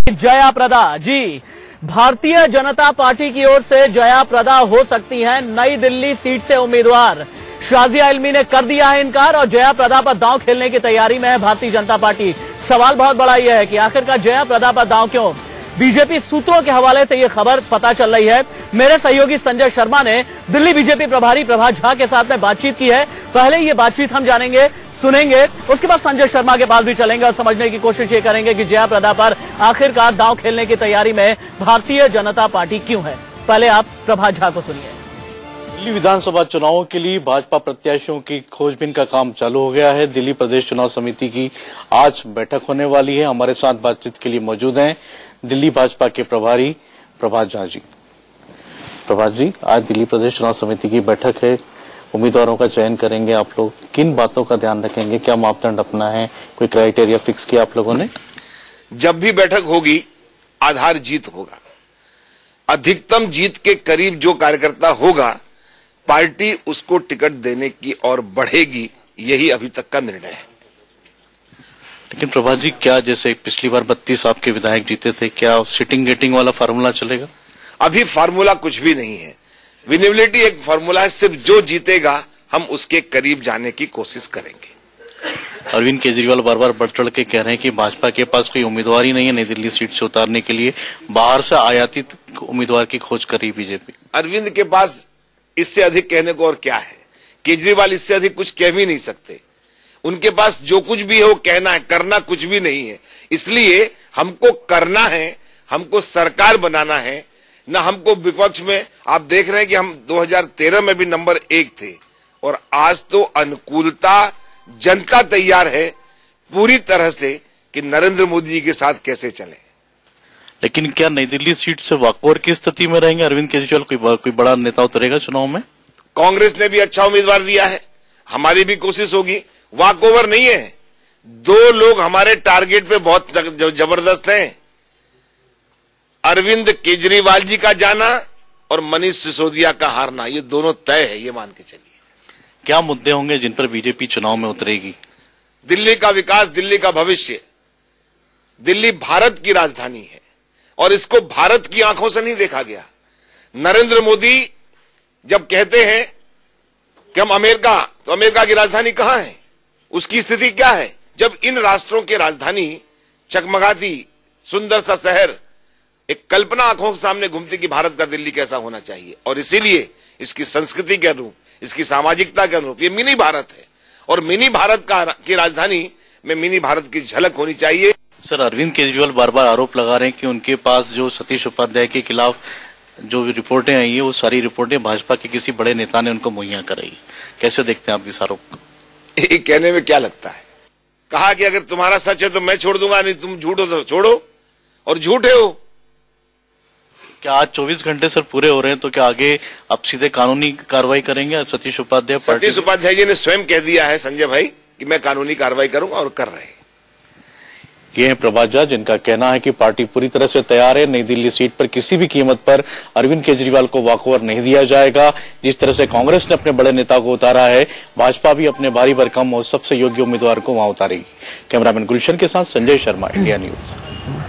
जया प्रदा जी, Bharatiya Janata party की ओर से जया प्रदा हो सकती हैं नई दिल्ली सीट से उम्मीदवार। शाजिया इल्मी ने कर दिया है इनकार और जया प्रदा पर दांव खेलने की तैयारी में है भारतीय जनता पार्टी। सवाल बहुत बड़ा यह है कि आखिरकार जया प्रदा पर दांव क्यों? बीजेपी सूत्रों के हवाले से यह खबर पता चल रही है। मेरे सहयोगी संजय शर्मा ने दिल्ली बीजेपी प्रभारी प्रभात झा के साथ में बातचीत की है। पहले ये बातचीत हम जानेंगे, सुनेंगे, उसके बाद संजय शर्मा के पास भी चलेंगे और समझने की कोशिश ये करेंगे कि जया प्रदा पर आखिरकार दांव खेलने की तैयारी में भारतीय जनता पार्टी क्यों है। पहले आप प्रभात झा को सुनिए। दिल्ली विधानसभा चुनावों के लिए भाजपा प्रत्याशियों की खोजबीन का काम चालू हो गया है। दिल्ली प्रदेश चुनाव समिति की आज बैठक होने वाली है। हमारे साथ बातचीत के लिए मौजूद हैं दिल्ली भाजपा के प्रभारी प्रभात झा जी। प्रभात जी, आज दिल्ली प्रदेश चुनाव समिति की बैठक है, उम्मीदवारों का चयन करेंगे आप लोग, किन बातों का ध्यान रखेंगे, क्या मापदंड अपना है, कोई क्राइटेरिया फिक्स किया आप लोगों ने? जब भी बैठक होगी आधार जीत होगा। अधिकतम जीत के करीब जो कार्यकर्ता होगा पार्टी उसको टिकट देने की ओर बढ़ेगी, यही अभी तक का निर्णय है। लेकिन प्रभात जी, क्या जैसे पिछली बार 32 आपके विधायक जीते थे, क्या सिटिंग गेटिंग वाला फार्मूला चलेगा? अभी फार्मूला कुछ भी नहीं है। विनेबिलिटी एक फार्मूला है, सिर्फ जो जीतेगा हम उसके करीब जाने की कोशिश करेंगे। अरविंद केजरीवाल बार बार बढ़ चढ़ के कह रहे हैं कि भाजपा के पास कोई उम्मीदवार ही नहीं है नई दिल्ली सीट से उतारने के लिए, बाहर से आयातित उम्मीदवार की खोज कर रही बीजेपी। अरविंद के पास इससे अधिक कहने को और क्या है? केजरीवाल इससे अधिक कुछ कह भी नहीं सकते। उनके पास जो कुछ भी है वो कहना है, करना कुछ भी नहीं है। इसलिए हमको करना है, हमको सरकार बनाना है, न हमको विपक्ष में। आप देख रहे हैं कि हम 2013 में भी नंबर 1 थे और आज तो अनुकूलता जनता तैयार है पूरी तरह से कि नरेंद्र मोदी जी के साथ कैसे चले। लेकिन क्या नई दिल्ली सीट से वॉकओवर की स्थिति में रहेंगे अरविंद केजरीवाल? कोई बड़ा नेता उतरेगा चुनाव में? कांग्रेस ने भी अच्छा उम्मीदवार दिया है, हमारी भी कोशिश होगी। वॉकओवर नहीं है, 2 लोग हमारे टारगेट पे बहुत जबरदस्त हैं, अरविंद केजरीवाल जी का जाना और मनीष सिसोदिया का हारना, ये दोनों तय है, ये मान के चलिए। क्या मुद्दे होंगे जिन पर बीजेपी चुनाव में उतरेगी? दिल्ली का विकास, दिल्ली का भविष्य। दिल्ली भारत की राजधानी है और इसको भारत की आंखों से नहीं देखा गया। नरेंद्र मोदी जब कहते हैं कि हम अमेरिका, तो अमेरिका की राजधानी कहां है? उसकी स्थिति क्या है? जब इन राष्ट्रों की राजधानी चकमगाती सुंदर सा शहर, एक कल्पना आंखों के सामने घूमती कि भारत का दिल्ली कैसा होना चाहिए। और इसीलिए इसकी संस्कृति के अनुरूप, इसकी सामाजिकता के अनुरूप ये मिनी भारत है और मिनी भारत की राजधानी में मिनी भारत की झलक होनी चाहिए। सर, अरविंद केजरीवाल बार बार आरोप लगा रहे हैं कि उनके पास जो सतीश उपाध्याय के खिलाफ जो रिपोर्टें आई है वो सारी रिपोर्टें भाजपा के किसी बड़े नेता ने उनको मुहैया कराई। कैसे देखते हैं आप इस आरोप को? ये कहने में क्या लगता है? कहा कि अगर तुम्हारा सच है तो मैं छोड़ दूंगा, नहीं तुम झूठ हो तो छोड़ो, और झूठे हो। क्या आज 24 घंटे सर पूरे हो रहे हैं तो क्या आगे अब सीधे कानूनी कार्रवाई करेंगे सतीश उपाध्याय? सतीश उपाध्याय जी ने स्वयं कह दिया है संजय भाई कि मैं कानूनी कार्रवाई करूंगा और कर रहे हैं। ये हैं प्रभात झा, जिनका कहना है कि पार्टी पूरी तरह से तैयार है। नई दिल्ली सीट पर किसी भी कीमत पर अरविंद केजरीवाल को वॉकओवर नहीं दिया जाएगा। जिस तरह से कांग्रेस ने अपने बड़े नेता को उतारा है, भाजपा भी अपने भारी भरकम और सबसे योग्य उम्मीदवार को वहां उतारेगी। कैमरामैन गुलशन के साथ संजय शर्मा, इंडिया न्यूज।